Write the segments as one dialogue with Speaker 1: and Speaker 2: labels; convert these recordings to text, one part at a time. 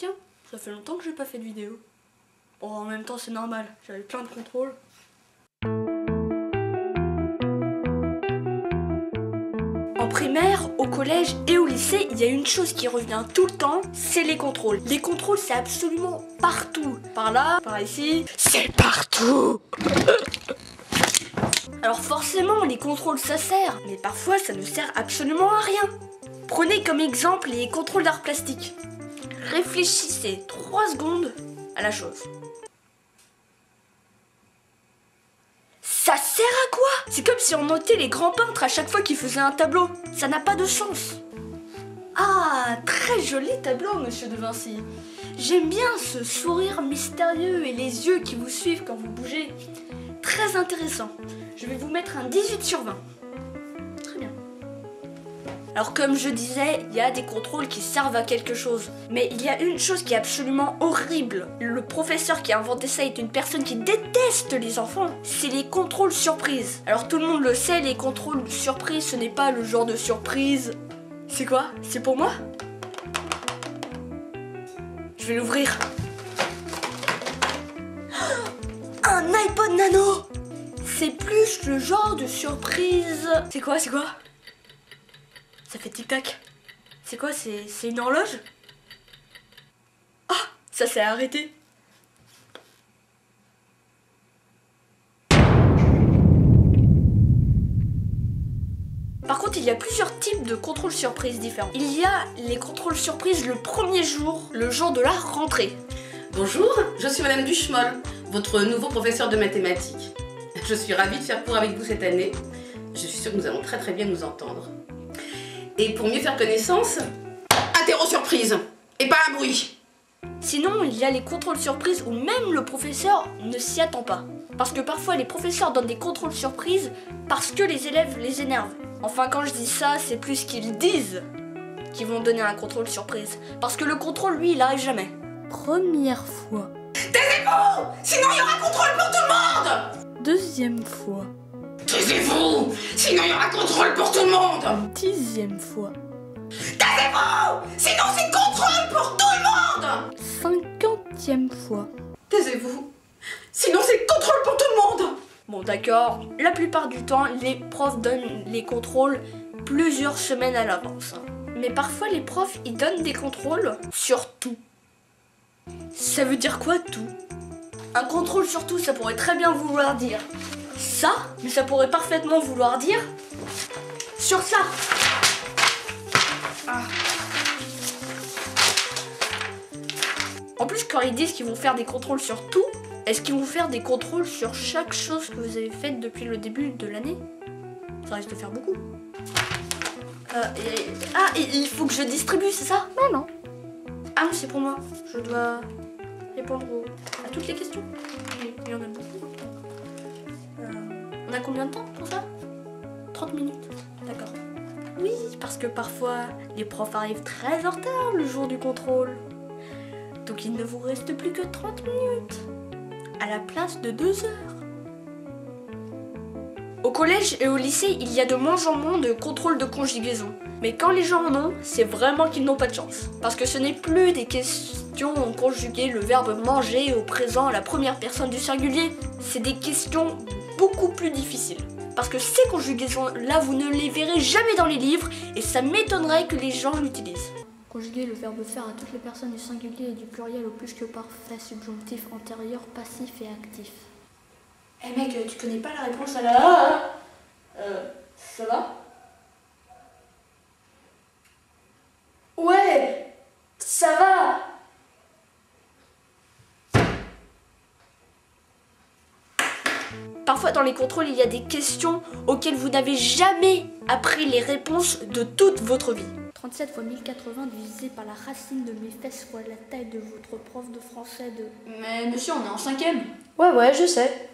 Speaker 1: Tiens, ça fait longtemps que j'ai pas fait de vidéo. Bon, en même temps c'est normal, j'avais plein de contrôles. En primaire, au collège et au lycée, il y a une chose qui revient tout le temps, c'est les contrôles. Les contrôles, c'est absolument partout. Par là, par ici, c'est partout. Alors forcément, les contrôles ça sert, mais parfois ça ne sert absolument à rien. Prenez comme exemple les contrôles d'art plastique. Réfléchissez 3 secondes à la chose. Ça sert à quoi? C'est comme si on notait les grands peintres à chaque fois qu'ils faisaient un tableau. Ça n'a pas de sens. Ah, très joli tableau, monsieur De Vinci. J'aime bien ce sourire mystérieux et les yeux qui vous suivent quand vous bougez. Très intéressant. Je vais vous mettre un 18 sur 20. Très bien. Alors comme je disais, il y a des contrôles qui servent à quelque chose. Mais il y a une chose qui est absolument horrible. Le professeur qui a inventé ça est une personne qui déteste les enfants. C'est les contrôles surprises. Alors tout le monde le sait, les contrôles surprises, ce n'est pas le genre de surprise. C'est quoi? C'est pour moi? Je vais l'ouvrir. Un iPod Nano! C'est plus le genre de surprise. C'est quoi? C'est quoi? Ça fait tic-tac. C'est quoi? C'est une horloge? Ah! Ça s'est arrêté. Par contre, il y a plusieurs types de contrôles surprises différents. Il y a les contrôles surprises le premier jour, le jour de la rentrée.
Speaker 2: Bonjour, je suis Madame Duchemol, votre nouveau professeur de mathématiques. Je suis ravie de faire cours avec vous cette année. Je suis sûre que nous allons très bien nous entendre. Et pour mieux faire connaissance, interro surprise et pas un bruit.
Speaker 1: Sinon, il y a les contrôles surprises où même le professeur ne s'y attend pas. Parce que parfois, les professeurs donnent des contrôles surprises parce que les élèves les énervent. Enfin, quand je dis ça, c'est plus qu'ils disent qu'ils vont donner un contrôle surprise. Parce que le contrôle, lui, il arrive jamais. Première fois.
Speaker 2: Taisez-vous! Sinon il y aura contrôle pour tout le monde!
Speaker 1: Deuxième fois.
Speaker 2: Taisez-vous! Sinon il y aura contrôle pour tout le monde!
Speaker 1: 10e fois.
Speaker 2: Taisez-vous! Sinon c'est contrôle pour tout le monde!
Speaker 1: 50e fois.
Speaker 2: Taisez-vous! Sinon c'est contrôle pour tout le monde!
Speaker 1: Bon d'accord, la plupart du temps, les profs donnent les contrôles plusieurs semaines à l'avance. Mais parfois, les profs, ils donnent des contrôles sur tout. Ça veut dire quoi, tout? Un contrôle sur tout, ça pourrait très bien vouloir dire ça, mais ça pourrait parfaitement vouloir dire sur ça. Ah. En plus, quand ils disent qu'ils vont faire des contrôles sur tout, est-ce qu'ils vont faire des contrôles sur chaque chose que vous avez faite depuis le début de l'année? Ça risque de faire beaucoup. Il faut que je distribue, c'est ça? Non, non. Ah non, c'est pour moi. Je dois répondre à toutes les questions. Il y en a beaucoup. On a combien de temps pour ça? 30 minutes. D'accord. Oui, parce que parfois, les profs arrivent très en retard le jour du contrôle. Donc il ne vous reste plus que 30 minutes. À la place de 2 heures. Au collège et au lycée, il y a de moins en moins de contrôles de conjugaison. Mais quand les gens en ont, c'est vraiment qu'ils n'ont pas de chance. Parce que ce n'est plus des questions où on conjuguait le verbe manger au présent à la première personne du singulier. C'est des questions beaucoup plus difficiles. Parce que ces conjugaisons-là, vous ne les verrez jamais dans les livres et ça m'étonnerait que les gens l'utilisent. Conjuguer le verbe faire à toutes les personnes du singulier et du pluriel au plus que parfait, subjonctif, antérieur, passif et actif. Eh mec, tu connais pas la réponse à la... ça va? Ouais, ça va. Parfois dans les contrôles, il y a des questions auxquelles vous n'avez jamais appris les réponses de toute votre vie. 37 fois 1080 divisé par la racine de mes fesses fois la taille de votre prof de français de... Mais monsieur, on est en 5e. Ouais, je sais.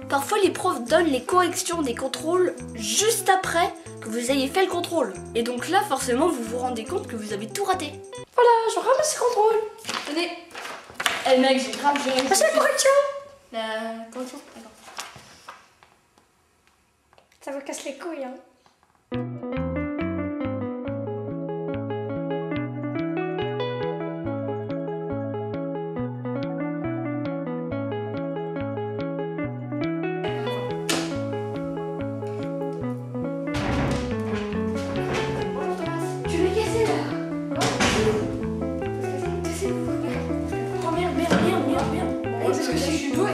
Speaker 1: Parfois, les profs donnent les corrections des contrôles juste après que vous ayez fait le contrôle. Et donc là, forcément, vous vous rendez compte que vous avez tout raté. Voilà, je ramasse ce contrôle. Tenez. Eh mec, j'ai grave géré. Ah, c'est la correction. La correction, d'accord. Ça vous casse les couilles, hein.
Speaker 3: parce que si je suis beau,